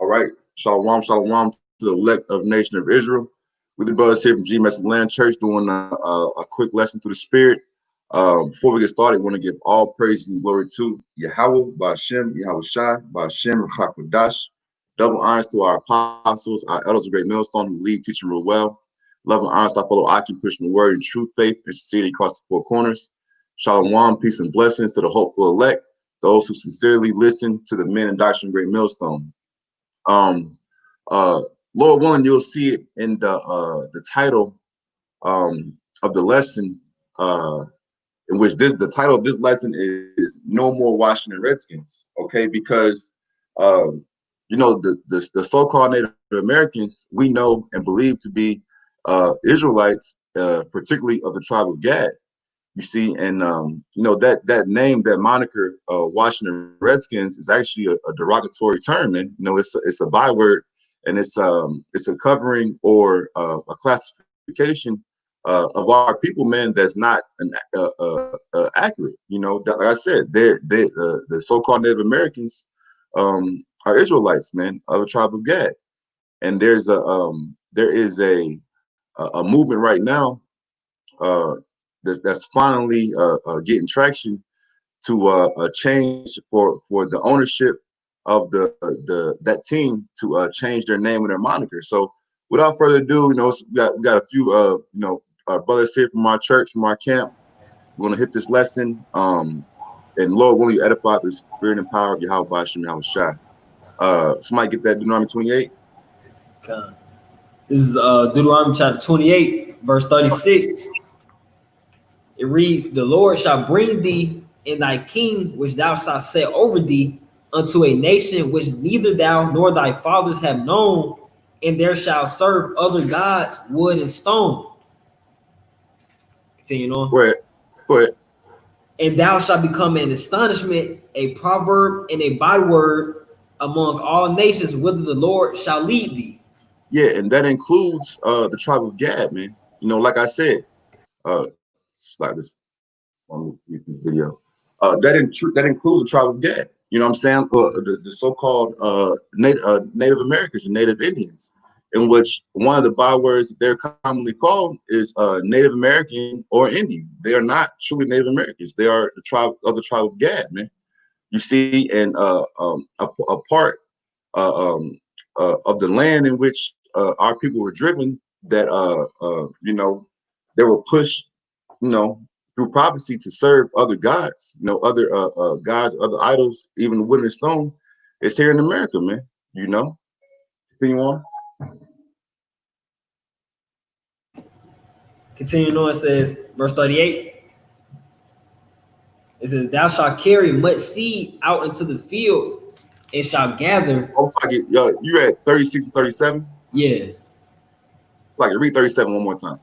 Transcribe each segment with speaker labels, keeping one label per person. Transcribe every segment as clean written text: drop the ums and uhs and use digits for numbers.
Speaker 1: All right. Shalom, shalom to the elect of the nation of Israel. With the brothers here from GMS Land Church doing a quick lesson through the Spirit. Before we get started, I want to give all praise and glory to Yahweh, Ba'ashem, Yahweh Shai, Ba'ashem, Chakwadash. Double honors to our apostles, our elders of Great Millstone who lead, teaching real well. Love and honors to our fellow Akim, pushing the word in true faith and sincerity across the four corners. Shalom, peace and blessings to the hopeful elect, those who sincerely listen to the men and doctrine of Great Millstone. Lord willing, you'll see it in the title of the lesson, in which the title of this lesson is "No More Washington Redskins." Okay, because the so-called Native Americans we know and believe to be Israelites, particularly of the tribe of Gad. You see, and that name, that moniker, Washington Redskins, is actually a derogatory term, and it's a byword, and it's a covering or a classification of our people, man. That's not accurate. Like I said, the so-called Native Americans are Israelites, man, of the tribe of Gad, and there is a movement right now. That's finally getting traction to change for the ownership of that team to change their name and their moniker. So without further ado, we got a few our brothers here from our church, from our camp. We're gonna hit this lesson, and Lord willing, you edify through the spirit and power of Yahweh Ba'ashem, Yahweh Shai. Somebody get that Deuteronomy 28.
Speaker 2: Okay. This is Deuteronomy chapter 28, verse 36. It reads, "The Lord shall bring thee and thy king, which thou shalt set over thee, unto a nation which neither thou nor thy fathers have known, and there shall serve other gods, wood and stone." Continue on.
Speaker 1: Go ahead.
Speaker 2: "And thou shalt become an astonishment, a proverb, and a byword among all nations, whither the Lord shall lead thee."
Speaker 1: Yeah, and that includes the tribe of Gad, man. Like I said, slide this on this video. That includes the tribe of Gad. You know what I'm saying? The so-called Native Americans and Native Indians, in which one of the bywords that they're commonly called is Native American or Indian. They are not truly Native Americans. They are the tribe of Gad, man. You see, and a part of the land in which our people were driven, that they were pushed, through prophecy to serve other gods, other gods, other idols, even wood and stone. It's here in America, man. Continue on.
Speaker 2: Continuing on, it says, verse 38. It says, "Thou shalt carry much seed out into the field, and shalt gather."
Speaker 1: Oh, you at 36 and 37?
Speaker 2: Yeah.
Speaker 1: It's like read 37 one more time.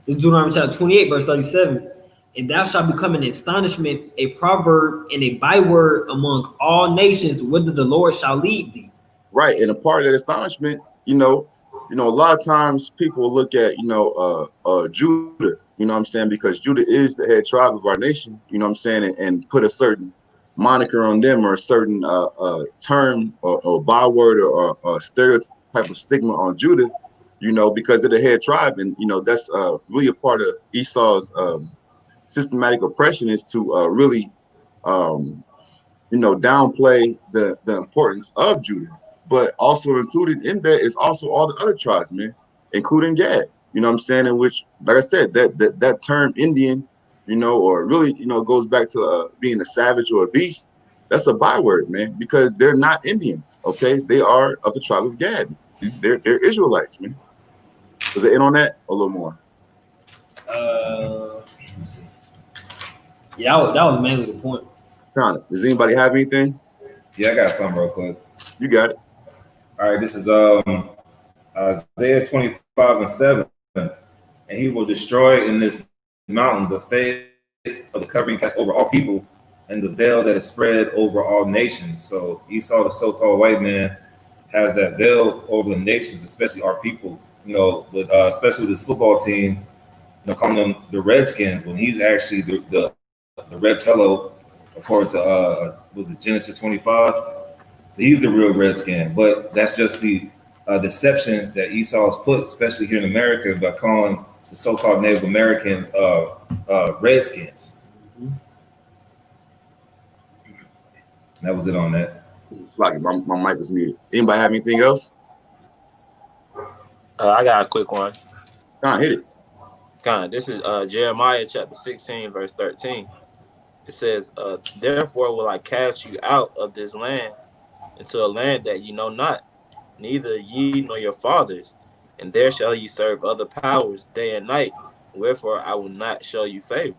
Speaker 2: This is Deuteronomy chapter 28, verse 37. "And thou shalt become an astonishment, a proverb, and a byword among all nations, whither the Lord shall lead thee."
Speaker 1: Right, and a part of that astonishment, a lot of times people look at, Judah, you know what I'm saying, because Judah is the head tribe of our nation, you know what I'm saying, and put a certain moniker on them, or a certain term or byword or stereotype of stigma on Judah, because they're the head tribe, and that's really a part of Esau's systematic oppression, is to really downplay the importance of Judah. But also included in that is also all the other tribes, man, including Gad. You know what I'm saying? In which, like I said, that term Indian, or really, goes back to being a savage or a beast. That's a byword, man, because they're not Indians. Okay, they are of the tribe of Gad. They're Israelites, man. Was it in on that? A little more.
Speaker 2: Yeah, that was mainly the point.
Speaker 1: Kind of. Does anybody have anything?
Speaker 3: Yeah, I got something real quick.
Speaker 1: You got it.
Speaker 3: All right, this is Isaiah 25:7, and he will destroy in this mountain the face of the covering cast over all people, and the veil that is spread over all nations. So Esau, the so-called white man, has that veil over the nations, especially our people. With especially this football team, calling them the Redskins, when he's actually the red fellow, according to was it Genesis 25. So he's the real Redskin. But that's just the deception that Esau's put, especially here in America, by calling the so-called Native Americans Redskins. That was it on that.
Speaker 1: It's like my mic was muted. Anybody have anything else?
Speaker 4: I got a quick one.
Speaker 1: Come on, hit it.
Speaker 4: This is Jeremiah chapter 16, verse 13. It says, therefore will I cast you out of this land into a land that ye know not, neither ye nor your fathers, and there shall ye serve other powers day and night, wherefore I will not show you favor.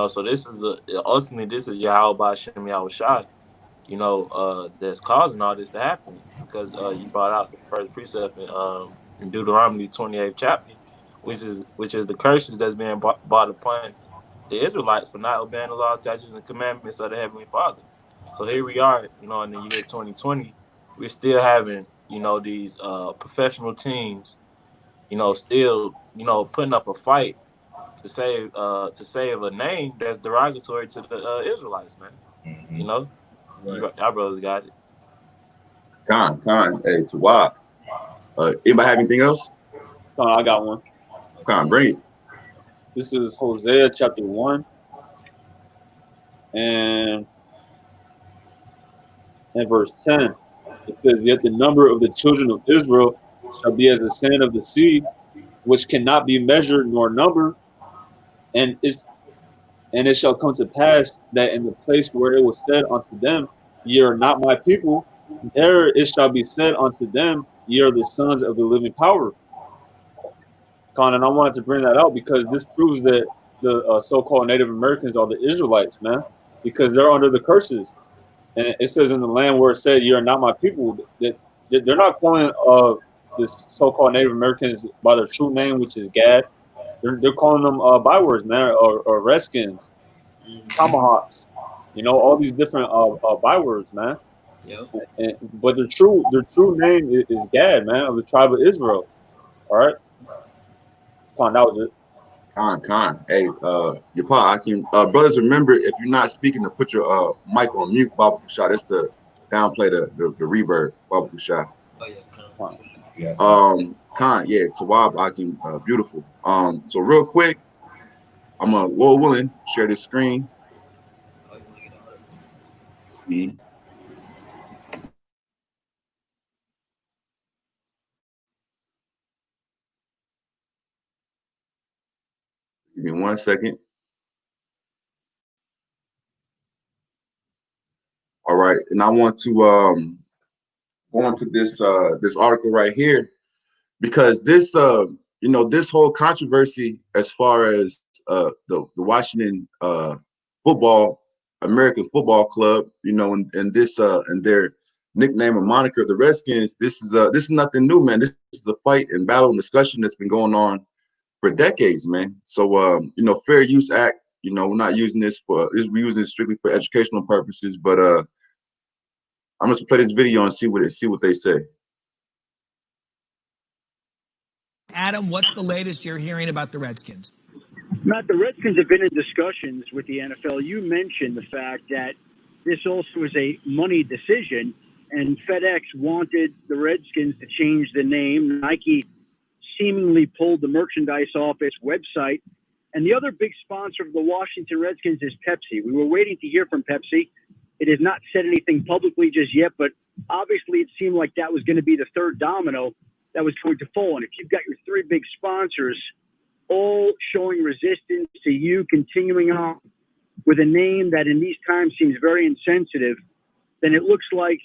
Speaker 4: So this is ultimately this is Yahweh Hashem Yahushai, that's causing all this to happen, because you brought out the first precept in Deuteronomy 28th chapter, which is the curses that's being brought upon the Israelites for not obeying the laws, statutes, and commandments of the Heavenly Father. So here we are, in the year 2020, we're still having, these professional teams, still, putting up a fight to save a name that's derogatory to the Israelites, man.
Speaker 3: Right.
Speaker 4: Our brothers got it.
Speaker 1: Con. Hey, Tawab. Anybody have anything else?
Speaker 5: I got one.
Speaker 1: Con, bring it.
Speaker 5: This is Hosea chapter 1 and verse 10. It says, yet the number of the children of Israel shall be as the sand of the sea, which cannot be measured nor numbered. And it shall come to pass that in the place where it was said unto them, ye are not my people, there it shall be said unto them, ye are the sons of the living power. Con, and I wanted to bring that out because this proves that the so-called Native Americans are the Israelites, man, because they're under the curses. And it says in the land where it said, "You are not my people," that they're not calling this so-called Native Americans by their true name, which is Gad. They're calling them bywords, man, or Redskins, Tomahawks. All these different bywords, man.
Speaker 2: Yep.
Speaker 5: But their true name is Gad, man, of the tribe of Israel. All right. Con, that was it.
Speaker 1: Con. Hey, your pa, I can brothers, remember, if you're not speaking, to put your mic on mute, Baba Kusha. That's to downplay the reverb, Baba Kusha.
Speaker 2: Oh yeah.
Speaker 5: Con.
Speaker 3: Yes.
Speaker 1: Con, yeah, Tawab, I can beautiful. So real quick, I'm Lord willing, share this screen. See. Give me 1 second. All right, and I want to go into this article right here, because this this whole controversy as far as the Washington American Football Club, and this and their nickname or moniker, the Redskins. This is nothing new, man. This is a fight and battle and discussion that's been going on for decades, man. So Fair Use Act, we're not using this we're using it strictly for educational purposes, but I'm just gonna play this video and see what they say.
Speaker 6: Adam, what's the latest you're hearing about the Redskins?
Speaker 7: Matt, the Redskins have been in discussions with the NFL. You mentioned the fact that this also is a money decision, and FedEx wanted the Redskins to change the name. Nike seemingly pulled the merchandise off its website. And the other big sponsor of the Washington Redskins is Pepsi. We were waiting to hear from Pepsi. It has not said anything publicly just yet, but obviously it seemed like that was going to be the third domino that was going to fall. And if you've got your three big sponsors all showing resistance to you continuing on with a name that in these times seems very insensitive, then it looks like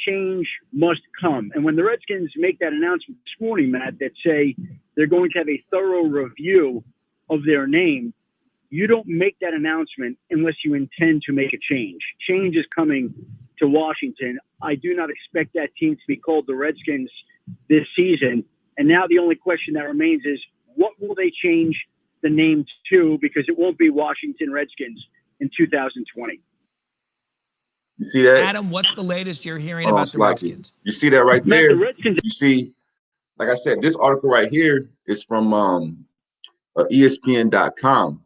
Speaker 7: change must come. And when the Redskins make that announcement this morning, Matt, that say they're going to have a thorough review of their name, you don't make that announcement unless you intend to make a change. Change is coming to Washington. I do not expect that team to be called the Redskins this season. And now the only question that remains is, what will they change the name to? Because it won't be Washington Redskins in 2020.
Speaker 1: You see that?
Speaker 6: Adam, what's the latest you're hearing about the Redskins?
Speaker 1: You see that right
Speaker 7: Matt,
Speaker 1: there?
Speaker 7: the Redskins.
Speaker 1: You see, like I said, this article right here is from ESPN.com.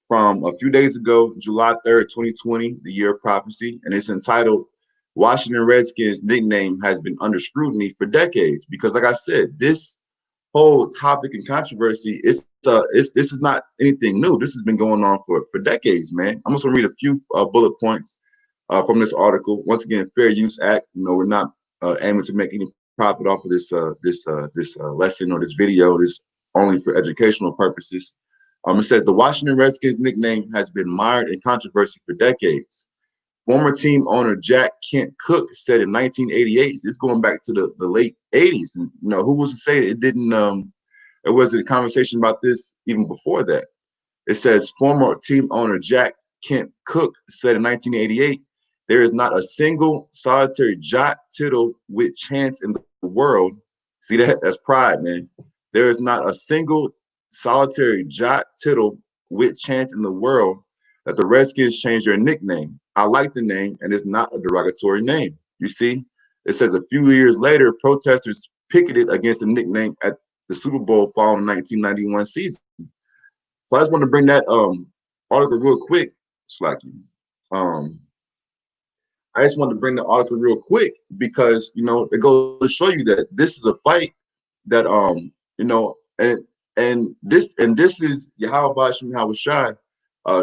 Speaker 1: from a few days ago, July 3rd, 2020, the year of prophecy, and it's entitled Washington Redskins nickname has been under scrutiny for decades. Because like I said, this whole topic and controversy, this is not anything new. This has been going on for decades, man. I'm just gonna read a few bullet points from this article. Once again, Fair Use Act. We're not aiming to make any profit off of this lesson or this video. This only for educational purposes. It says the Washington Redskins nickname has been mired in controversy for decades. Former team owner Jack Kent Cook said in 1988, this is going back to the late 80s, and who was to say it didn't? There was a conversation about this even before that. It says former team owner Jack Kent Cook said in 1988, there is not a single solitary jot, tittle, with chance in the world. See that? That's pride, man. There is not a single solitary jot, tittle, with chance in the world that the Redskins change their nickname. I like the name, and it's not a derogatory name. You see, it says a few years later, protesters picketed against the nickname at the Super Bowl following the 1991 season. So I just want to bring that article real quick, Slacky. I just want to bring the article real quick because it goes to show you that this is a fight that and this is Yahweh Bashim Hawashai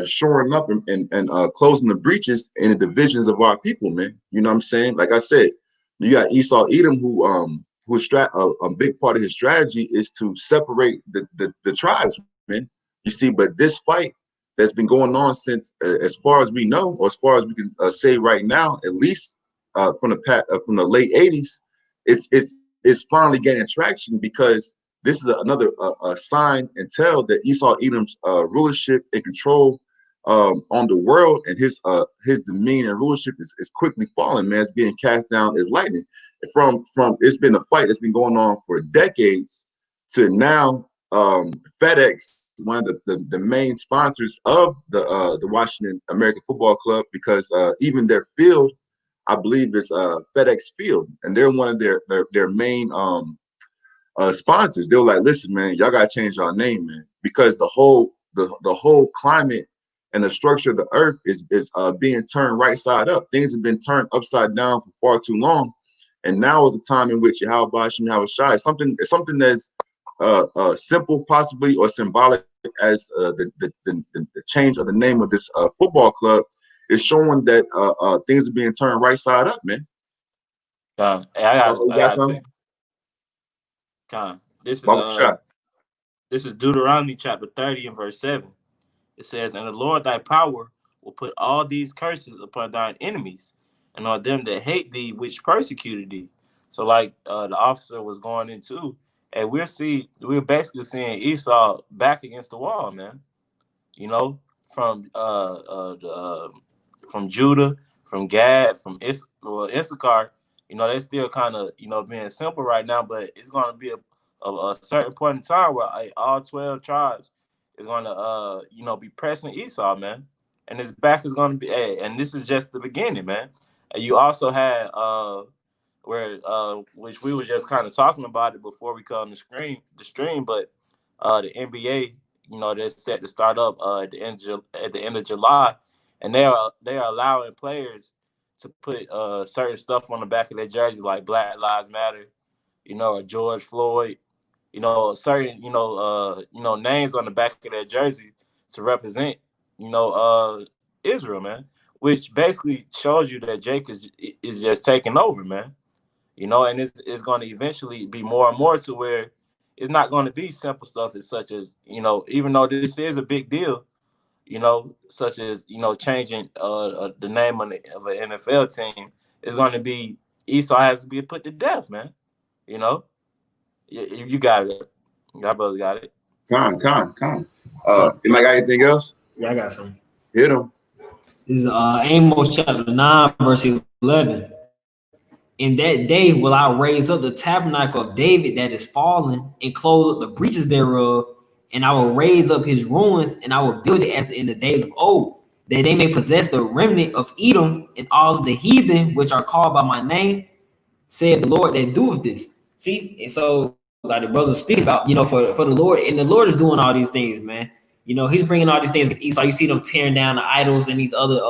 Speaker 1: shoring up and closing the breaches in the divisions of our people, man. You know what I'm saying? Like I said, you got Esau Edom, who a big part of his strategy is to separate the tribes, man. You see, but this fight that's been going on since, as far as we know, or as far as we can say right now, at least from the late 80s, it's finally gaining traction because this is another sign and tell that Esau Edom's rulership and control on the world and his demeanor and rulership is quickly falling, man. It's being cast down as lightning. From it's been a fight that's been going on for decades to now. FedEx, one of the main sponsors of the Washington American Football Club, because even their field, I believe, is FedEx Field, and they're one of their main sponsors. They were like, listen, man, y'all gotta change our name, man, because the whole climate and the structure of the earth is being turned right side up. Things have been turned upside down for far too long, and now is the time in which Yahweh Bashim Hawashai, something that's simple, possibly, or symbolic as the change of the name of this football club is showing that things are being turned right side up, man.
Speaker 4: Hey, I got
Speaker 1: something.
Speaker 4: This is Deuteronomy chapter 30 and verse 7. It says, and the Lord thy power will put all these curses upon thine enemies and on them that hate thee, which persecuted thee. So like the officer was going into, and we're basically seeing Esau back against the wall, man. From Judah, from Gad, from Issachar, they're still kind of being simple right now, but it's going to be a certain point in time where all 12 tribes is going to be pressing Esau, man, and his back is going to be, and this is just the beginning, man. And you also had which we were just kind of talking about it before we come the stream, but the NBA, they're set to start up at the end of July, and they are allowing players to put certain stuff on the back of their jerseys, like Black Lives Matter, or George Floyd, certain names on the back of their jersey to represent Israel, man, which basically shows you that Jake is just taking over, man. And it's going to eventually be more and more to where it's not going to be simple stuff as such as, even though this is a big deal, such as, changing the name of an NFL team, it's going to be Esau has to be put to death, man. You got it. Y'all brother got it.
Speaker 1: Con. Anybody got anything else?
Speaker 2: Yeah, I got some.
Speaker 1: Hit him.
Speaker 2: This is Amos chapter 9, verse 11. In that day will I raise up the tabernacle of David that is fallen and close up the breaches thereof, and I will raise up his ruins, and I will build it as in the days of old, that they may possess the remnant of Edom and all of the heathen which are called by my name, saith the Lord that doeth this. See, and so like the brothers speak about, for the Lord, and the Lord is doing all these things, man. You know, he's bringing all these things to Esau. You see them tearing down the idols and these other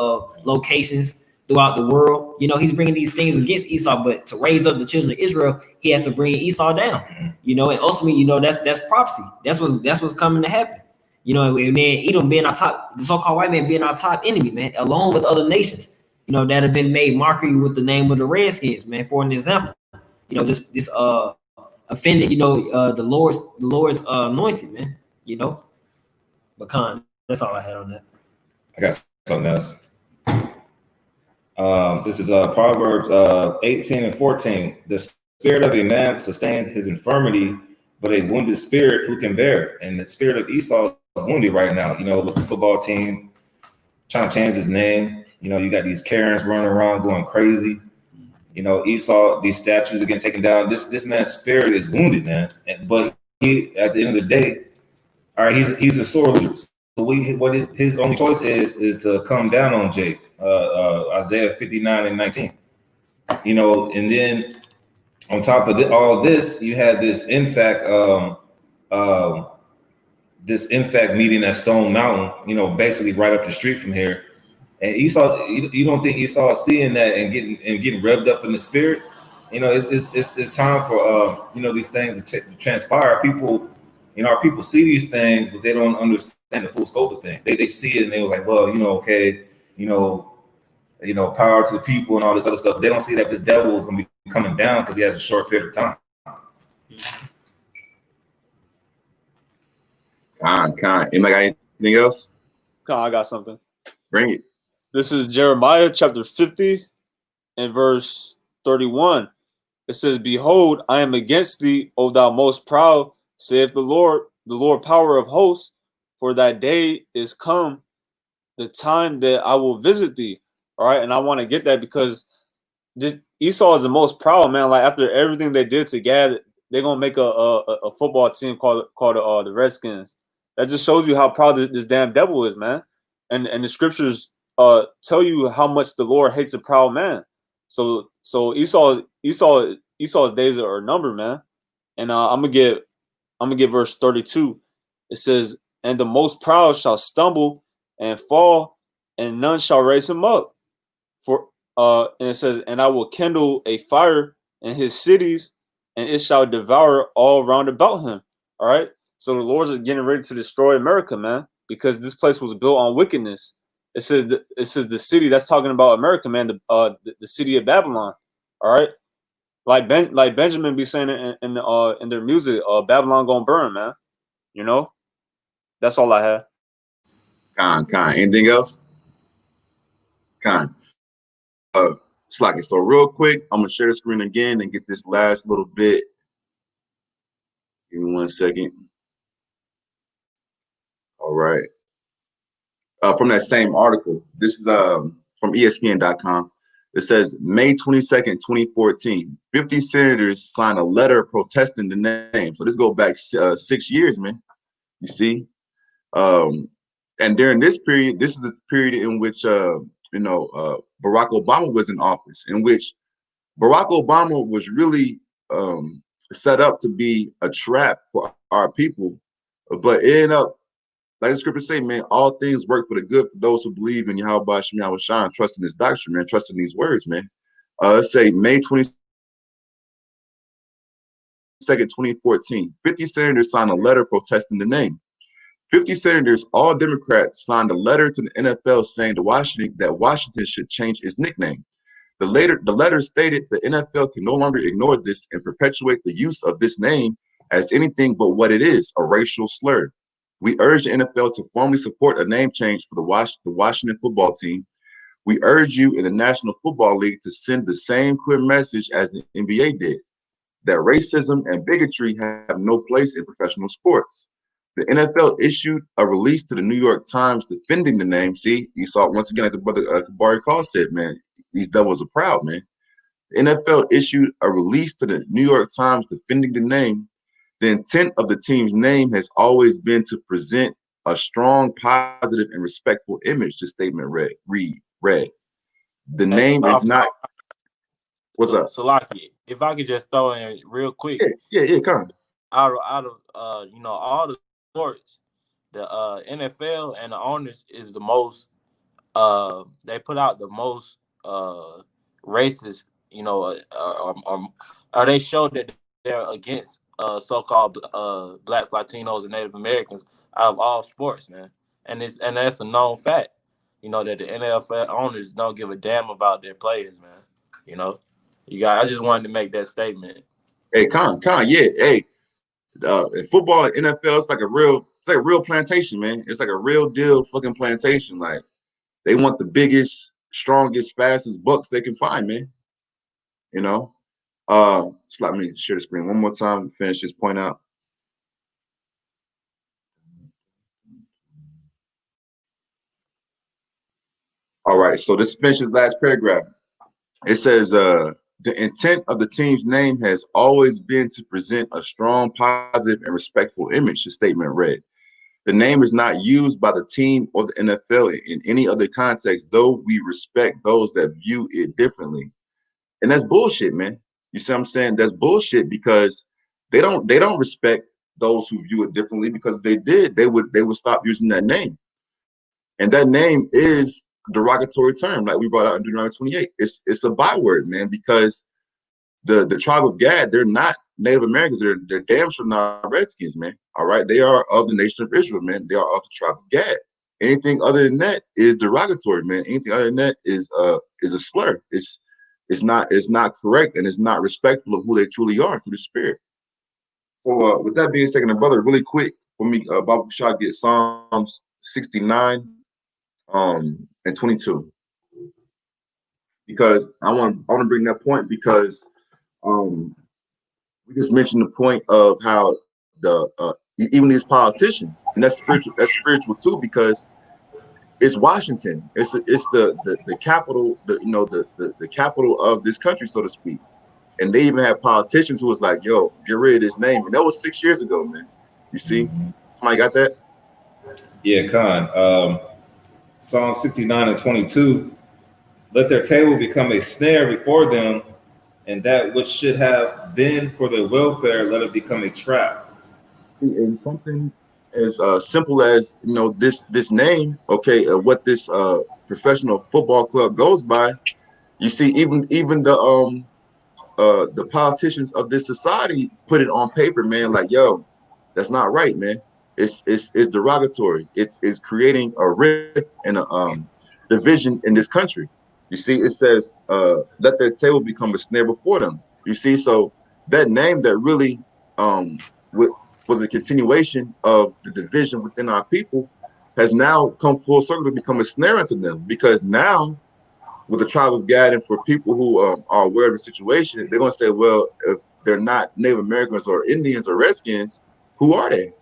Speaker 2: locations throughout the world. You know, he's bringing these things against Esau, but to raise up the children of Israel, he has to bring Esau down. You know, and ultimately, you know, that's prophecy. That's what's coming to happen. You know, and then Edom being our top, the so-called white man being our top enemy, man, along with other nations, you know, that have been made mockery with the name of the Redskins, man, for an example. You know, just this offended, you know, the Lord's anointed, man, you know. But that's all I had on that.
Speaker 3: I got something else. This is Proverbs 18 and 14. The spirit of a man sustained his infirmity, but a wounded spirit who can bear? And the spirit of Esau is wounded right now, you know, with the football team trying to change his name. You know, you got these Karens running around going crazy. You know, Esau, these statues are getting taken down. This man's spirit is wounded, man. But he, at the end of the day, all right, he's a sore loser. So his only choice is to come down on Jake. Isaiah 59 and 19. You know, and then on top of all this, you had this infect meeting at Stone Mountain, you know, basically right up the street from here. And Esau, you don't think Esau is seeing that and getting revved up in the spirit? You know, it's time for you know, these things to transpire. People, you know, our people see these things, but they don't understand the full scope of things. They see it and they were like, well, you know, okay, you know, power to the people and all this other stuff. But they don't see that this devil is going to be coming down because he has a short period of time.
Speaker 1: Anybody got anything else?
Speaker 5: I got something.
Speaker 1: Bring it.
Speaker 5: This is Jeremiah chapter 50 and verse 31. It says, behold, I am against thee, O thou most proud, saith the Lord power of hosts, for that day is come, the time that I will visit thee. All right. And I want to get that because Esau is the most proud, man. Like after everything they did to Gad, they're going to make a football team called the Redskins. That just shows you how proud this damn devil is, man. And the scriptures tell you how much the Lord hates a proud man. So Esau's days are numbered, man. And I'm gonna get verse 32. It says, and the most proud shall stumble and fall, and none shall raise him up. And it says, and I will kindle a fire in his cities, and it shall devour all round about him. All right. So the Lord is getting ready to destroy America, man, because this place was built on wickedness. It says the city that's talking about America, man, the city of Babylon. All right. Like Benjamin be saying in their music, Babylon gonna burn, man. You know? That's all I have.
Speaker 1: Anything else? Slacky. So real quick, I'm gonna share the screen again and get this last little bit. Give me 1 second. All right. From that same article, this is from ESPN.com. It says May 22nd, 2014, 50 senators signed a letter protesting the name. So this goes back 6 years, man. You see? And during this period, this is a period in which, Barack Obama was in office, in which Barack Obama was really set up to be a trap for our people. But it ended up, like the scriptures say, man, all things work for the good for those who believe in Yahweh Shem Yahweh Shai, trusting this doctrine, man, trusting these words, man. Let's say May 22nd, 2014, 50 senators signed a letter protesting the name. 50 senators, all Democrats, signed a letter to the NFL saying to Washington that Washington should change its nickname. The letter stated the NFL can no longer ignore this and perpetuate the use of this name as anything but what it is, a racial slur. We urge the NFL to formally support a name change for the Washington football team. We urge you in the National Football League to send the same clear message as the NBA did, that racism and bigotry have no place in professional sports. The NFL issued a release to the New York Times defending the name. See, you saw it once again, like the brother Kabari Call said, man, these devils are proud, man. The NFL issued a release to the New York Times defending the name. The intent of the team's name has always been to present a strong, positive, and respectful image, the statement read. The name is not. What's up?
Speaker 4: Salaki, if I could just throw in real quick.
Speaker 1: Yeah, come on.
Speaker 4: Out of all the sports, the NFL and the owners is the most. They put out the most racist, or they show that they're against so-called blacks, Latinos, and Native Americans out of all sports, man. And that's a known fact, that the NFL owners don't give a damn about their players, man. I just wanted to make that statement.
Speaker 1: Hey, yeah. Hey, in football and NFL, it's like a real plantation, man. It's like a real deal fucking plantation. Like, they want the biggest, strongest, fastest bucks they can find, man. Just let me share the screen one more time to finish this point out. All right, so this finishes last paragraph. It says, the intent of the team's name has always been to present a strong, positive, and respectful image, the statement read. The name is not used by the team or the NFL in any other context, though we respect those that view it differently. And that's bullshit, man. You see what I'm saying? That's bullshit, because they don't respect those who view it differently, because if they did, they would stop using that name. And that name is a derogatory term, like we brought out in Deuteronomy 28. It's a byword, man, because the tribe of Gad, they're not Native Americans. They're damn sure not Redskins, man. All right, they are of the nation of Israel, man. They are of the tribe of Gad. Anything other than that is derogatory, man. Anything other than that is a slur. It's not correct, and it's not respectful of who they truly are through the Spirit. So with that being said, brother, really quick for me, Bible shot get Psalms 69 and 22, because I want to bring that point, because we just mentioned the point of how the even these politicians, and that's spiritual too, because it's Washington. It's the capital, the capital of this country, so to speak. And they even have politicians who was like, yo, get rid of this name. And that was 6 years ago, man. You see? Somebody got that?
Speaker 3: Yeah, Khan. Psalm 69 and 22. Let their table become a snare before them, and that which should have been for their welfare, let it become a trap.
Speaker 1: And something as simple as this name, okay, what this professional football club goes by. You see, even the politicians of this society put it on paper, man. Like, yo, that's not right, man. It's derogatory. It's creating a rift and a division in this country. You see, it says, let their table become a snare before them. You see, so that name that really was a continuation of the division within our people has now come full circle to become a snare unto them, because now with the tribe of Gad, and for people who are aware of the situation, they're going to say, well, if they're not Native Americans or Indians or Redskins, who are they?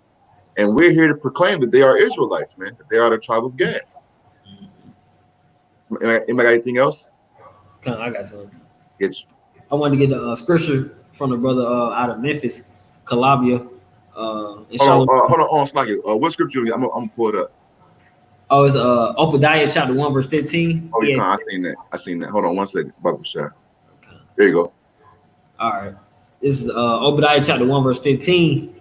Speaker 1: And we're here to proclaim that they are Israelites, man, that they are the tribe of Gad. Anybody got anything else?
Speaker 2: I got something.
Speaker 1: I
Speaker 2: wanted to get a scripture from the brother out of Memphis, Calabria.
Speaker 1: Hold on, Sluggy. What scripture? I'm gonna pull it up.
Speaker 2: Oh, it's Obadiah chapter 1 verse 15.
Speaker 1: Oh, yeah, I seen that. Hold on one second, Bible shot. Okay. There you go.
Speaker 2: All right. This is Obadiah chapter 1 verse 15.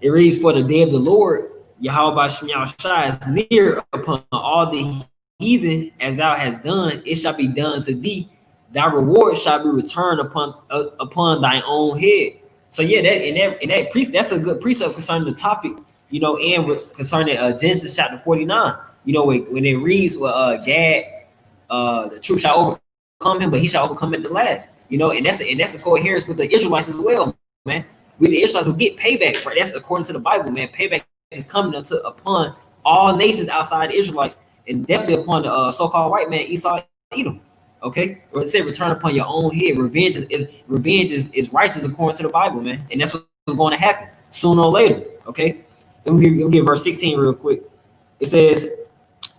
Speaker 2: It reads, "For the day of the Lord, Yahweh Shai, is near upon all the heathen, as thou hast done, it shall be done to thee. Thy reward shall be returned upon thine own head." So yeah, that priest, that's a good precept concerning the topic, and concerning Genesis chapter 49. When it reads, Gad, the truth shall overcome him, but he shall overcome at the last. And that's a coherence with the Israelites as well, man. We the Israelites will get payback for that's according to the Bible, man. Payback is coming upon all nations outside the Israelites, and definitely upon the so-called white man Esau, Edom. Okay, or it said, "Return upon your own head." Revenge is righteous according to the Bible, man, and that's what's going to happen sooner or later. Okay, let me give verse 16 real quick. It says,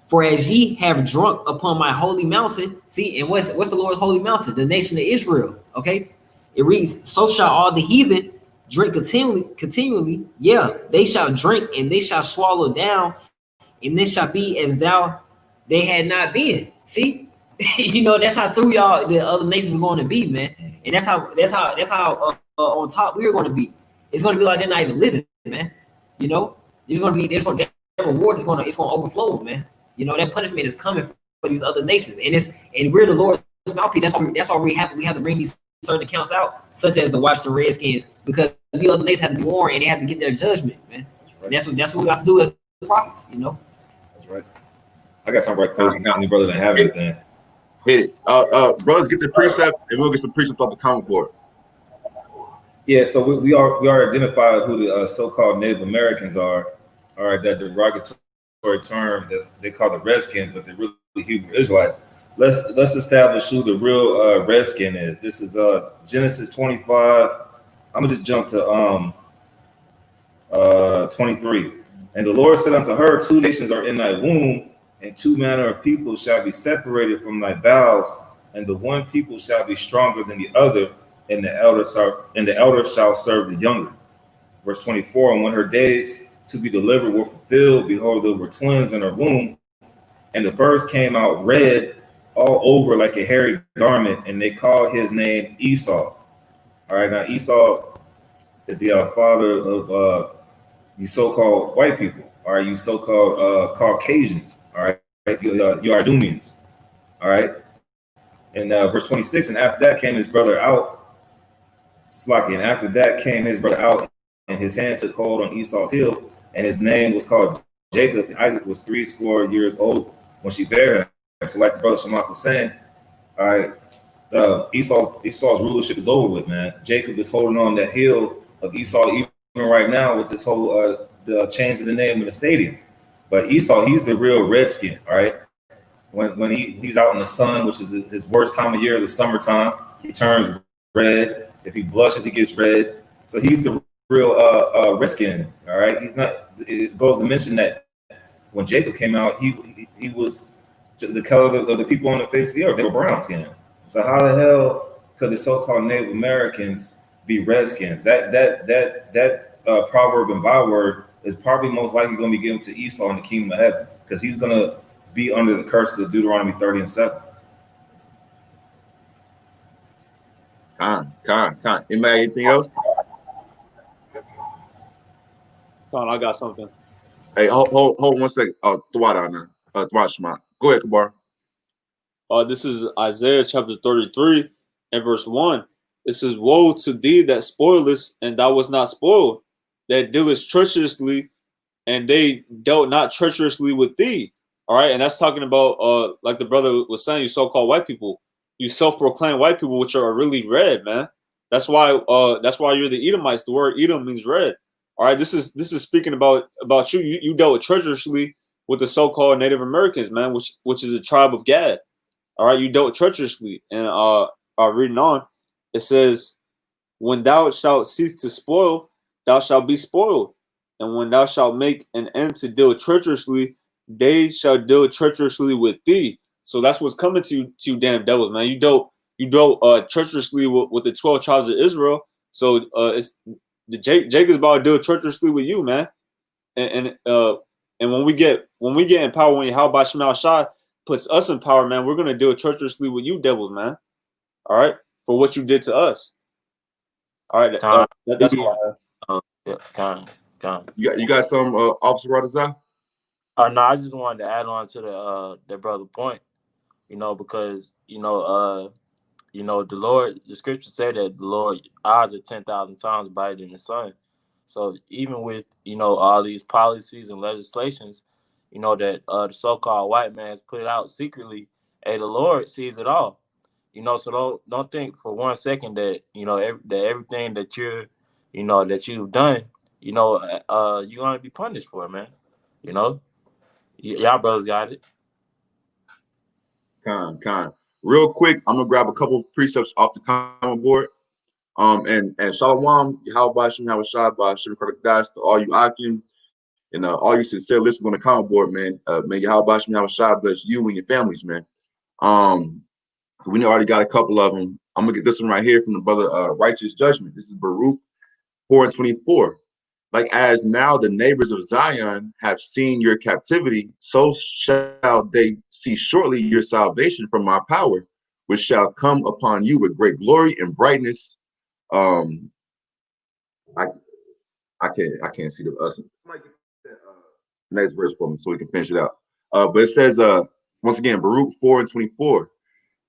Speaker 2: "For as ye have drunk upon my holy mountain," see, and what's the Lord's holy mountain? The nation of Israel. Okay, it reads, "So shall all the heathen drink continually. Yeah, they shall drink and they shall swallow down, and this shall be as though they had not been." See. That's how through y'all the other nations are going to be, man, and that's how on top we're going to be. It's going to be like they're not even living, man. There's going to reward is it's gonna overflow, man. You know, that punishment is coming for these other nations, and we're the Lord's mouthpiece. That's why we have to bring these certain accounts out, such as the Washington Redskins, because the other nations have to be warned and they have to get their judgment, man. And that's what we have to do as the prophets, you know.
Speaker 3: That's right. I got something right quick. Any brother that have anything.
Speaker 1: Hit it. Brothers, get the precept, and we'll get some precepts off the comment board.
Speaker 3: Yeah, so we are identified who the so-called Native Americans are. All right, that derogatory term that they call the Redskins, but they're really Hebrew Israelites. Let's establish who the real Redskin is. This is Genesis 25. I'm gonna just jump to 23. And the Lord said unto her, 2 nations are in thy womb, and 2 manner of people shall be separated from thy bowels, and the one people shall be stronger than the other, and the elder shall serve the younger. Verse 24. And when her days to be delivered were fulfilled, behold, there were twins in her womb, and the first came out red all over like a hairy garment, and they called his name Esau. All right, now Esau is the father of you so-called white people. All right, you so-called Caucasians. All right, you Ardumians. All right, and verse 26. And after that came his brother out. Slacky, and after that came his brother out, and his hand took hold on Esau's heel, and his name was called Jacob. And Isaac was 80 years old when she bare him. So, like the brother Shamak was saying, all right, Esau's rulership is over with, man. Jacob is holding on that heel of Esau even right now with this whole the change of the name of the stadium. But Esau, he's the real Redskin, all right. When he's out in the sun, which is his worst time of year, the summertime, he turns red. If he blushes, he gets red. So he's the real Redskin, all right. He's not. It goes to mention that when Jacob came out, he was the color of the people on the face of the earth. They were brown skinned. So how the hell could the so-called Native Americans be Redskins? That proverb and byword is probably most likely going to be given to Esau in the kingdom of heaven, because he's going to be under the curses of Deuteronomy 30 and 7.
Speaker 1: Con. Anybody anything else?
Speaker 5: Con, I got something.
Speaker 1: Hey, hold 1 second. Thwad on now. Thwad Shema. Go ahead, Kabar.
Speaker 5: This is Isaiah chapter 33 and verse 1. It says, woe to thee that spoilest, and thou wast not spoiled, that dealest treacherously, and they dealt not treacherously with thee. All right, and that's talking about like the brother was saying, you so-called white people, you self-proclaimed white people, which are really red, man. That's why you're the Edomites. The word Edom means red. All right, this is speaking about you. You dealt treacherously with the so-called Native Americans, man, which is a tribe of Gad. All right, you dealt treacherously. And reading on, it says, when thou shalt cease to spoil, thou shalt be spoiled. And when thou shalt make an end to deal treacherously, they shall deal treacherously with thee. So that's what's coming to you damn devils, man. You dealt treacherously with the 12 tribes of Israel. So it's Jacob's about to deal treacherously with you, man. And when we get in power, when Yahweh Shema Shai puts us in power, man, we're gonna deal treacherously with you devils, man. All right, for what you did to us. All right, that's all I have.
Speaker 4: Yeah, Con.
Speaker 1: You got some Officer Radazar?
Speaker 4: No, I just wanted to add on to the brother point, because the Lord, the scripture said that the Lord eyes are 10,000 times brighter than the sun. So even with all these policies and legislations, that the so-called white man's put out secretly, hey, the Lord sees it all. So don't think for 1 second that that everything that that you've done, you're gonna be punished for it, man. Y'all brothers got it.
Speaker 1: Con. Real quick, I'm gonna grab a couple precepts off the comment board. And Shalom, Yahweh Shem Shai Shem Kardakdas to all you Akim and all you sincere listeners on the comment board, man. May Yahweh Shem Shai bless you and your families, man. We already got a couple of them. I'm gonna get this one right here from the brother Righteous Judgment. This is Baruch 4:24. Like as now the neighbors of Zion have seen your captivity, so shall they see shortly your salvation from my power, which shall come upon you with great glory and brightness. I can't see the us. next verse for me so we can finish it out. But it says, once again, Baruch 4:24.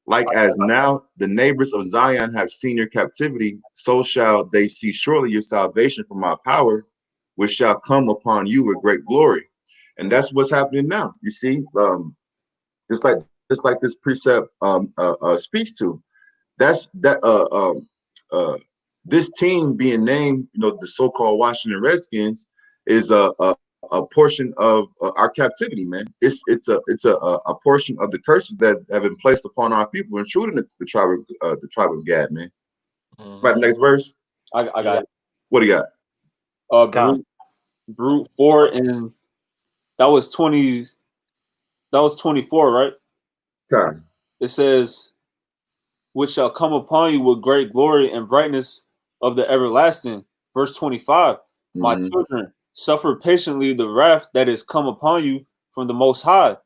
Speaker 1: Like as now the neighbors of Zion have seen your captivity, so shall they see surely your salvation from my power, which shall come upon you with great glory. And that's what's happening now. You see, just like this precept speaks to. That's that this team being named, the so-called Washington Redskins, is a portion of our captivity, man. It's a portion of the curses that have been placed upon our people, including the tribe of Gad, man.
Speaker 4: Mhm.
Speaker 1: Right, next verse.
Speaker 5: I got it.
Speaker 1: What do you got?
Speaker 5: Brute 4, and that was 20. That was 24, right?
Speaker 1: Time.
Speaker 5: It says, which shall come upon you with great glory and brightness of the everlasting. Verse 25. My children, suffer patiently the wrath that is come upon you from the Most High.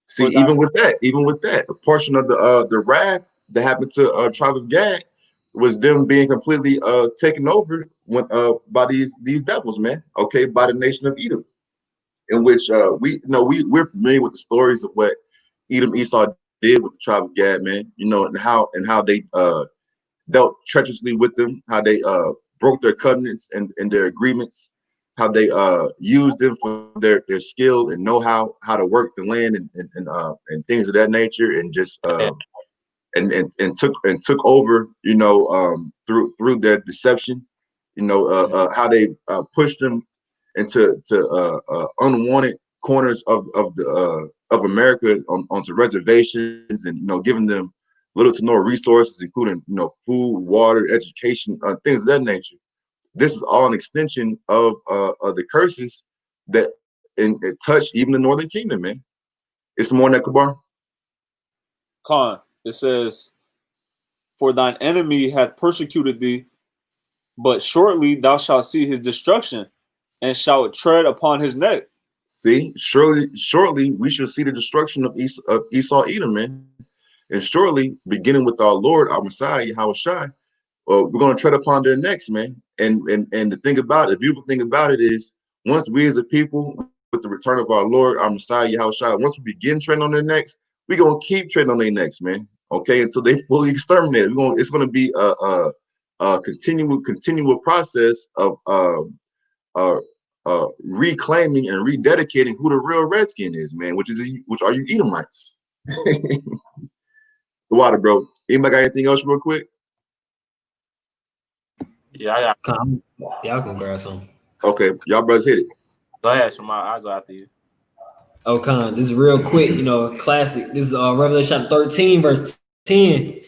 Speaker 1: See, even with that, a portion of the wrath that happened to tribe of Gad was them being completely taken over by these devils, man. Okay, by the nation of Edom, in which we're familiar with the stories of what Edom Esau did with the tribe of Gad, man. And how they dealt treacherously with them, how they broke their covenants and their agreements, how they used them for their skill and know-how, how to work the land and things of that nature, and just and took over, through their deception, how they pushed them into unwanted corners of America onto reservations, and giving them little to no resources, including food, water, education, things of that nature. This is all an extension of the curses that it touched even the Northern Kingdom, man. It's more than that, Kabar.
Speaker 5: Khan, it says, for thine enemy hath persecuted thee, but shortly thou shalt see his destruction, and shalt tread upon his neck.
Speaker 1: See, shortly we shall see the destruction of Esau Edom, man. And shortly, beginning with our Lord, our Messiah, Yahushua, we're going to tread upon their necks, man. And the beautiful thing about it is, once we as a people, with the return of our Lord, our Messiah, Yahushua, once we begin treading on their necks, we're going to keep treading on their necks, man. Okay, until they fully exterminate. It's going to be a continual process of reclaiming and rededicating who the real Redskin is, man. Which are you Edomites? The water, bro. Anybody got anything else real quick?
Speaker 4: Yeah, I got.
Speaker 2: Y'all can grab some.
Speaker 1: Okay, y'all brothers hit it.
Speaker 4: Go ahead, Shema. I'll go after you.
Speaker 2: Oh, Con, this is real quick, classic. This is Revelation 13, verse 10.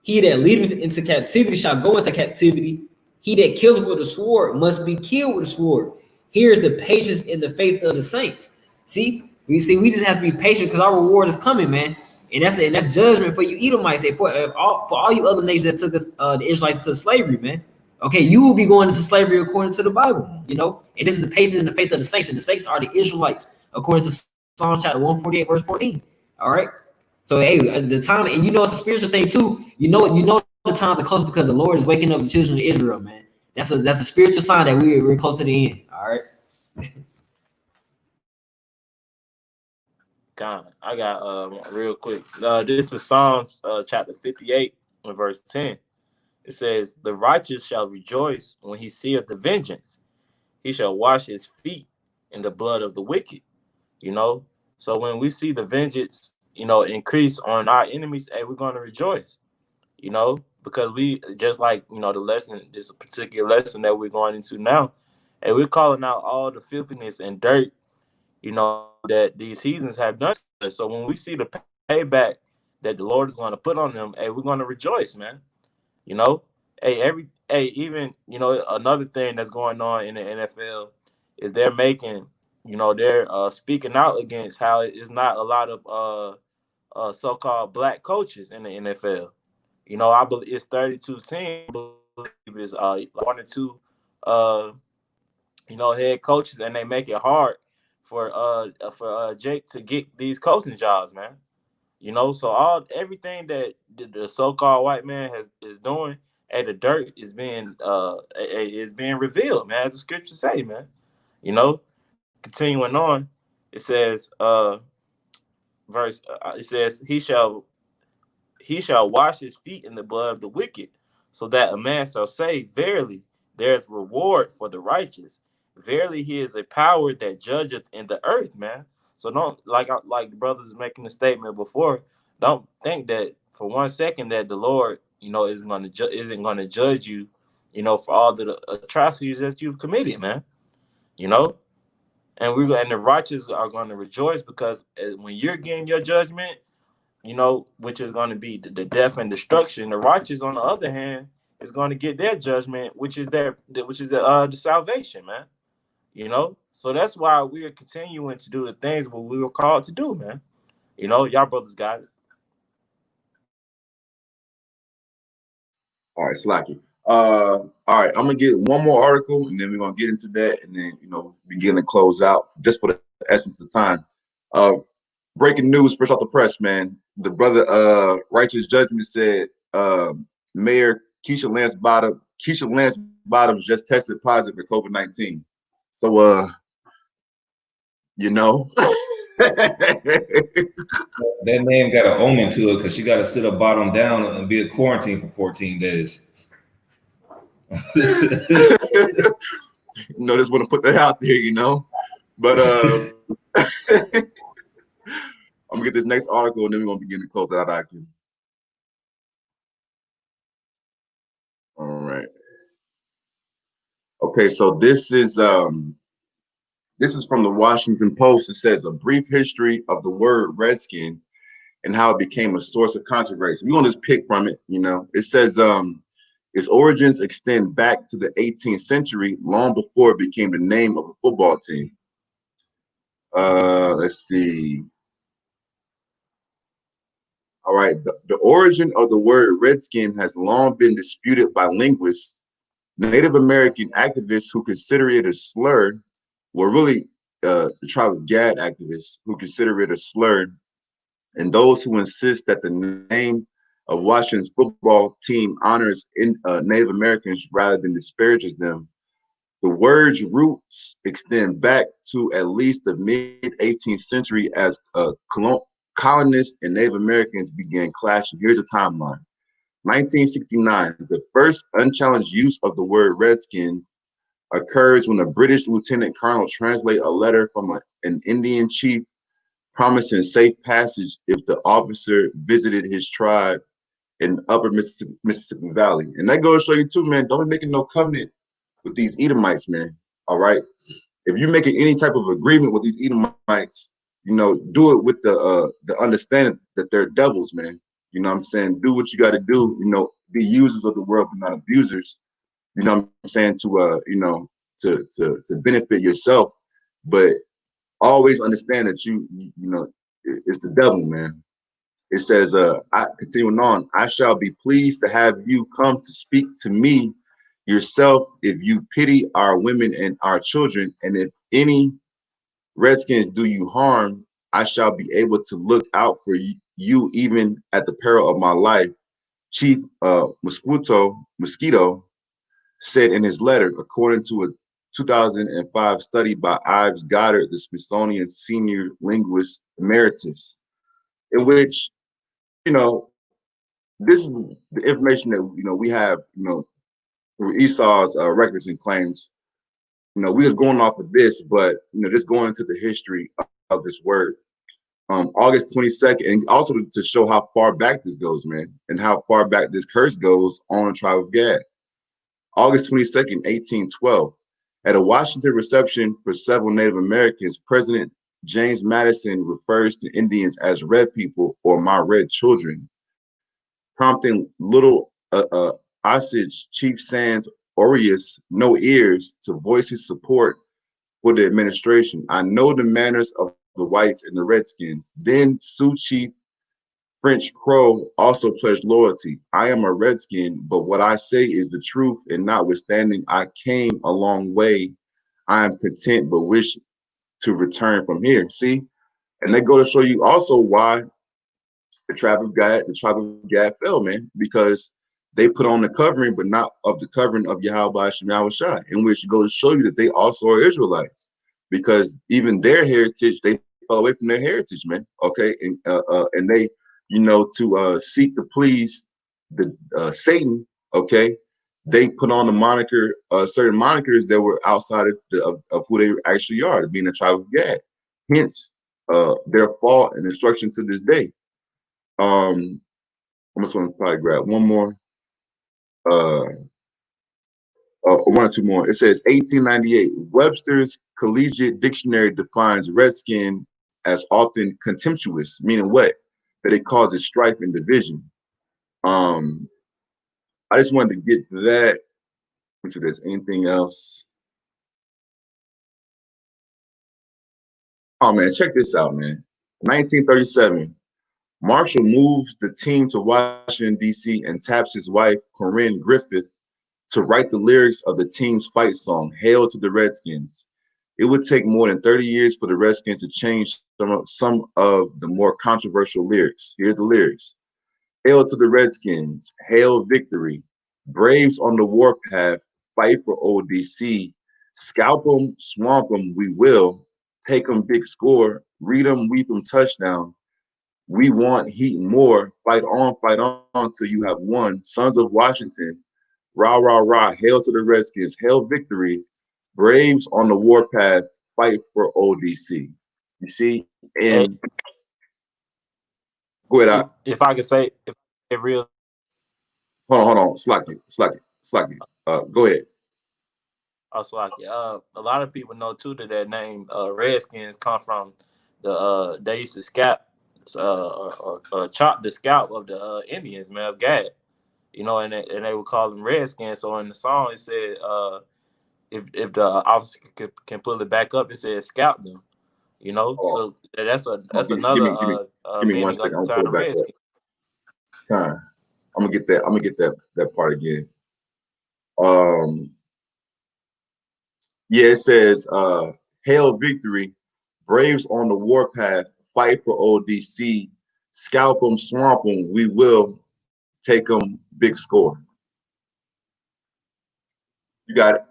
Speaker 2: He that leadeth into captivity shall go into captivity. He that killeth with a sword must be killed with a sword. Here is the patience and the faith of the saints. We just have to be patient because our reward is coming, man. And that's judgment for you Edomites, for all you other nations that took us the Israelites to slavery, man. Okay, you will be going into slavery according to the Bible, And this is the patience and the faith of the saints, and the saints are the Israelites, according to Psalm chapter 148, verse 14. All right. So hey, the time, and it's a spiritual thing too. The times are close because the Lord is waking up the children of Israel, man. That's a spiritual sign that we're close to the end. All right.
Speaker 4: God, I got real quick. This is Psalms chapter 58 and verse 10. It says, "The righteous shall rejoice when he seeth the vengeance. He shall wash his feet in the blood of the wicked." So when we see the vengeance, increase on our enemies, hey, we're going to rejoice. Because we, just like the lesson, this particular lesson that we're going into now, and we're calling out all the filthiness and dirt, that these heathens have done. So when we see the payback that the Lord is going to put on them, hey, we're going to rejoice, man. Even another thing that's going on in the NFL is they're making, they're speaking out against how it's not a lot of so-called black coaches in the NFL. I believe it's 32 teams. I believe it's 1 or 2 head coaches, and they make it hard for Jake to get these coaching jobs, man. So everything that the so-called white man is doing, and the dirt is being revealed, man, as the scriptures say, man. continuing on, it says, it says, he shall wash his feet in the blood of the wicked, so that a man shall say, verily, there is reward for the righteous. Verily, he is a power that judgeth in the earth, man. So don't, like the brothers is making the statement before. Don't think that for 1 second that the Lord, isn't going to judge you, for all the atrocities that you've committed, man. You know, and the righteous are going to rejoice because when you're getting your judgment, which is going to be the death and destruction. The righteous, on the other hand, is going to get their judgment, which is the salvation, man. So that's why we are continuing to do the things what we were called to do, man. Y'all brothers got it.
Speaker 1: All right, Slacky. All right, I'm gonna get one more article, and then we're gonna get into that, and then begin to close out just for the essence of time. Breaking news, fresh off the press, man. The brother, Righteous Judgment said, Mayor Keisha Lance Bottoms just tested positive for COVID-19. So,
Speaker 3: That name got an omen to it because she got to sit a bottom down and be in quarantine for 14 days.
Speaker 1: Just want to put that out there, But I'm gonna get this next article, and then we're gonna begin to close out. All right. Okay, so this is from the Washington Post. It says a brief history of the word Redskin and how it became a source of controversy. We're gonna just pick from it. It says its origins extend back to the 18th century, long before it became the name of a football team. Let's see. All right, the origin of the word Redskin has long been disputed by linguists. Native American activists who consider it a slur, really the tribe of Gad activists who consider it a slur, and those who insist that the name of Washington's football team honors Native Americans rather than disparages them. The word's roots extend back to at least the mid-18th century as colonists and Native Americans began clashing. Here's a timeline. 1969, the first unchallenged use of the word Redskin occurs when a British lieutenant colonel translates a letter from an Indian chief promising safe passage if the officer visited his tribe in upper Mississippi Valley. And that goes to show you too, man, don't be making no covenant with these Edomites, man. All right. If you're making any type of agreement with these Edomites, do it with the understanding that they're devils, man. You know what I'm saying? Do what you got to do, be users of the world, but not abusers. You know what I'm saying? To benefit yourself, but always understand that it's the devil, man. It says, continuing on, I shall be pleased to have you come to speak to me yourself if you pity our women and our children, and if any Redskins do you harm, I shall be able to look out for you even at the peril of my life. Chief Mosquito said in his letter, according to a 2005 study by Ives Goddard, the Smithsonian Senior Linguist Emeritus, in which, this is the information that, we have, through Esau's records and claims. We was going off of this, but, just going into the history of this word. August 22nd, and also to show how far back this goes, man, and how far back this curse goes on the tribe of Gad. August 22nd, 1812, at a Washington reception for several Native Americans, President James Madison refers to Indians as red people or my red children, prompting little Osage Chief Sans Aureus No Ears to voice his support for the administration. I know the manners of the whites and the Redskins. Then Sioux Chief French Crow also pledged loyalty. I am a Redskin, but what I say is the truth, and notwithstanding I came a long way, I am content but wish to return from here. See? And they go to show you also why the tribe of Gad fell, man, because they put on the covering, but not of the covering of Yahweh Shem Yahushua, in which goes to show you that they also are Israelites. because even their heritage, they fell away from their heritage, man. Okay, and they, to seek to please the Satan. Okay, they put on the moniker, certain monikers that were outside of who they actually are, being a tribe of Gad. Hence, their fall and destruction to this day. I'm just going to probably grab one more. One or two more. It says 1898. Webster's Collegiate Dictionary defines redskin as often contemptuous, meaning what? That it causes strife and division. I just wanted to get to that. If there's anything else. Oh man, check this out, man. 1937. Marshall moves the team to Washington, D.C. and taps his wife, Corinne Griffith, to write the lyrics of the team's fight song, Hail to the Redskins. It would take more than 30 years for the Redskins to change some of the more controversial lyrics. Here are the lyrics. Hail to the Redskins, hail victory. Braves on the warpath, fight for ODC. Scalp them, swamp them, we will. Take them, big score. Read them, weep them, touchdown. We want heat more. Fight on till you have won. Sons of Washington, rah, rah, rah. Hail to the Redskins, hail victory. Braves on the warpath, fight for ODC. You see? And go ahead.
Speaker 4: If I could say, if it real.
Speaker 1: Hold on. Slack it. Go ahead.
Speaker 4: Oh, Slack it. A lot of people know too that name Redskins come from they used to scalp or chop the scalp of the Indians, man, of Gad. And they would call them Redskins. So in the song it said, if the officer can pull it back up, it says scalp them. So that's another
Speaker 1: give me 1
Speaker 4: meaning
Speaker 1: second.
Speaker 4: of the
Speaker 1: I'll pull
Speaker 4: term
Speaker 1: it back
Speaker 4: Redskin.
Speaker 1: up. I'm gonna get that part again. Yeah, it says hail victory, Braves on the warpath, fight for ODC, scalp them, swamp them, we will take them, big score. You got it.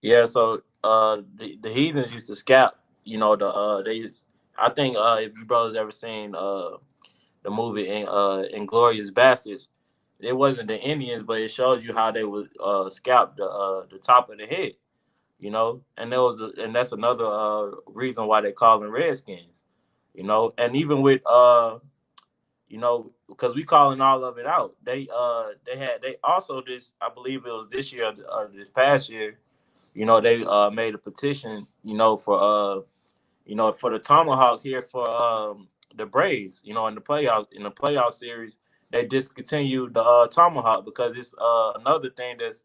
Speaker 4: Yeah, so the heathens used to scalp, they used, I think if you brothers ever seen the movie Inglorious Bastards, it wasn't the Indians, but it shows you how they would scalp the top of the head, and that's another reason why they call them Redskins, and even with because we calling all of it out. They also this, I believe it was this year or this past year, they made a petition, for the tomahawk here for the Braves, in the playoff series, they discontinued the tomahawk because it's another thing that's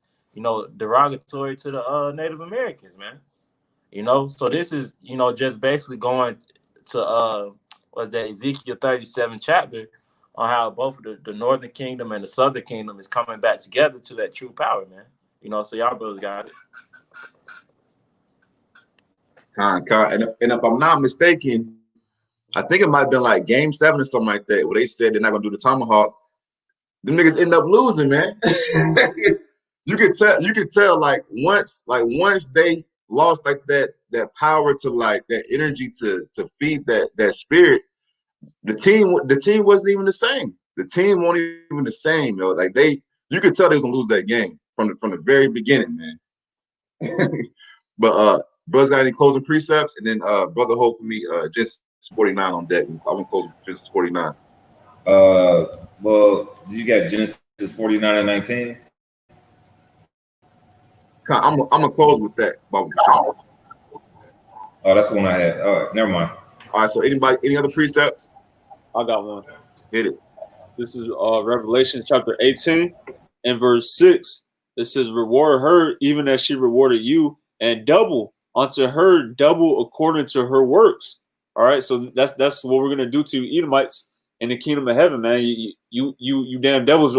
Speaker 4: derogatory to the Native Americans, man. So this is just basically going to was that Ezekiel 37 chapter on how both the Northern Kingdom and the Southern Kingdom is coming back together to that true power, man. So y'all brothers got it.
Speaker 1: And if I'm not mistaken, I think it might have been like Game 7 or something like that, where they said they're not gonna do the tomahawk. Them niggas end up losing, man. You could tell like once they lost like that power to like that energy to feed that spirit, the team wasn't even the same. The team wasn't even the same, yo. Like you could tell they was gonna lose that game from the very beginning, man. But brothers got any closing precepts, and then brother Hope for me, just 49 on deck. I'm gonna close with Genesis 49.
Speaker 3: Well, you got Genesis 49 and 19.
Speaker 1: I'm gonna close with that.
Speaker 3: Oh, that's the one I had. All right, never mind.
Speaker 1: All right. So any other precepts?
Speaker 5: I got one.
Speaker 1: Hit it.
Speaker 5: This is Revelation chapter 18 and verse 6. It says, reward her even as she rewarded you, and double unto her, double according to her works. All right, so that's what we're gonna do to you Edomites in the kingdom of heaven, man. You damn devils,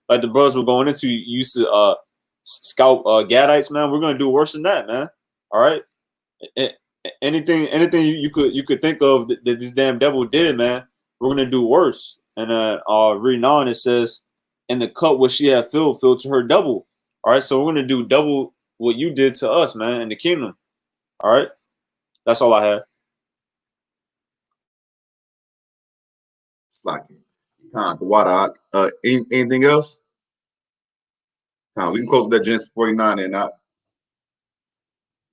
Speaker 5: like the brothers were going into. You used to scalp Gadites, man. We're gonna do worse than that, man. All right, anything you could think of that this damn devil did, man, we're gonna do worse. And reading on, it says, and the cup which she had filled to her double. All right, so we're gonna do double what you did to us, man, in the kingdom. All right, that's all I had.
Speaker 1: Slacking. The water. Anything else? We can close with that Genesis 49 and not.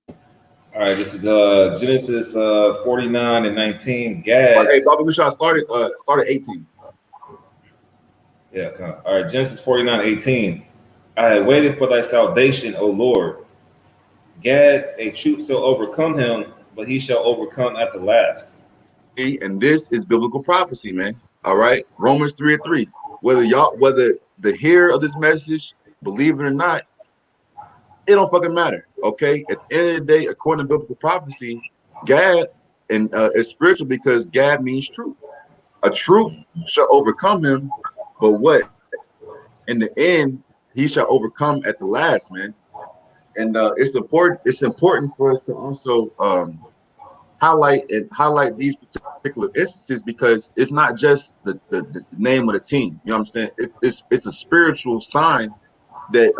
Speaker 3: All right, this is Genesis 49 and 19. Gad.
Speaker 1: Hey, Bobby, we should have started 18.
Speaker 3: Yeah, come on. All right, Genesis 49, 18. I had waited for thy salvation, O Lord. Gad, a troop shall overcome him, but he shall overcome at the last.
Speaker 1: And this is biblical prophecy, man. All right. Romans 3:3. Whether the hearer of this message believe it or not, it don't fucking matter. Okay. At the end of the day, according to biblical prophecy, Gad is spiritual because Gad means truth. A troop shall overcome him, but what? In the end, he shall overcome at the last, man. And it's important for us to also highlight these particular instances because it's not just the name of the team. You know what I'm saying? It's a spiritual sign that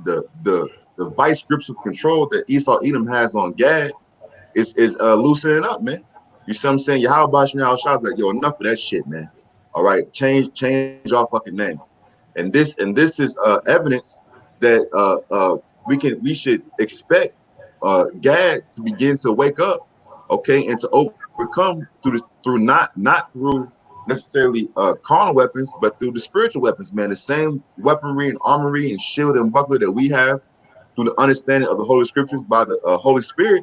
Speaker 1: the vice grips of control that Esau Edom has on Gad is loosening up, man. You see what I'm saying? How about you now? Shaw's like, yo, enough of that shit, man. All right, change our fucking name. And this is evidence that we should expect Gad to begin to wake up, okay, and to overcome through not through necessarily carnal weapons, but through the spiritual weapons, man. The same weaponry and armory and shield and buckler that we have through the understanding of the Holy Scriptures by the Holy Spirit.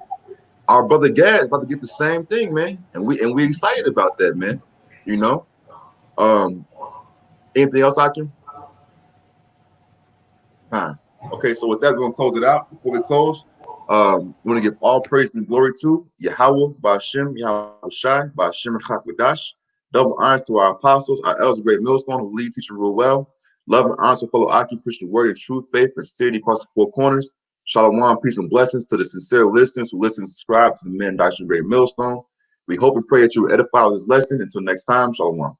Speaker 1: Our brother Gad is about to get the same thing, man, and we excited about that, man. You know, anything else I can? Okay, so with that, we're gonna close it out. Before we close, we want to give all praise and glory to Yahweh, Ba'ashem, Yahweh Shai, Ba'ashem Chakwadash. Double honors to our apostles, our elders, great millstone, who lead, teach, and rule well. Love and honor to fellow Aki, preach the word in truth, faith, and sincerity across the four corners. Shalom, peace, and blessings to the sincere listeners who listen and subscribe to the men, Dash, and great millstone. We hope and pray that you will edify this lesson. Until next time, Shalom.